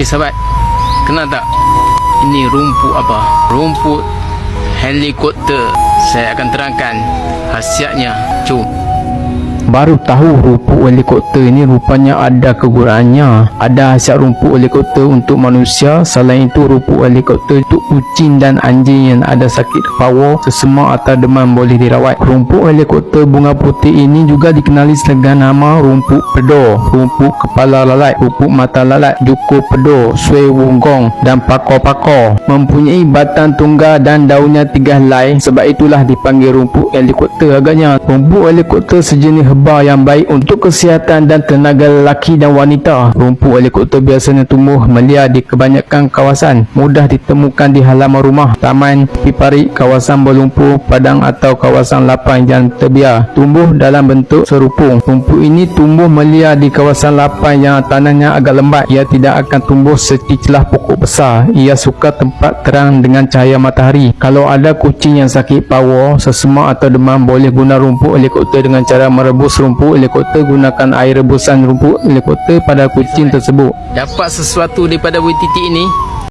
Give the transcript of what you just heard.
Sahabat, kenal tak? Ini rumput apa? Rumput helikopter. Saya akan terangkan khasiatnya. Jom. Baru tahu rumput helikopter ini rupanya ada kegunaannya. Ada khasiat rumput helikopter untuk manusia. Selain itu, rumput helikopter untuk kucing dan anjing yang ada sakit kepala, sesemak atau demam boleh dirawat. Rumput helikopter bunga putih ini juga dikenali dengan nama rumput pedo, rumput kepala lalat, rumput mata lalat, jukur pedo, sui wunggong dan pakor-pakor. Mempunyai batang tunggal dan daunnya 3 helai. Sebab itulah dipanggil rumput helikopter agaknya. Rumput helikopter sejenis herba yang baik untuk kesihatan dan tenaga lelaki dan wanita. Rumput helikopter biasanya tumbuh melia di kebanyakan kawasan, mudah ditemukan di halaman rumah, taman, tepi parit, kawasan berlumpur, padang atau kawasan lapang yang terbiar. Tumbuh dalam bentuk serupung. Rumput ini tumbuh melia di kawasan lapang yang tanahnya agak lembat. Ia tidak akan tumbuh seperti celah pokok besar. Ia suka tempat terang dengan cahaya matahari. Kalau ada kucing yang sakit pawa, sesemak atau demam, boleh guna rumput helikopter dengan cara merebus rumput helikopter. Gunakan air rebusan rumput helikopter pada kucing tersebut. Dapat sesuatu daripada titik ini?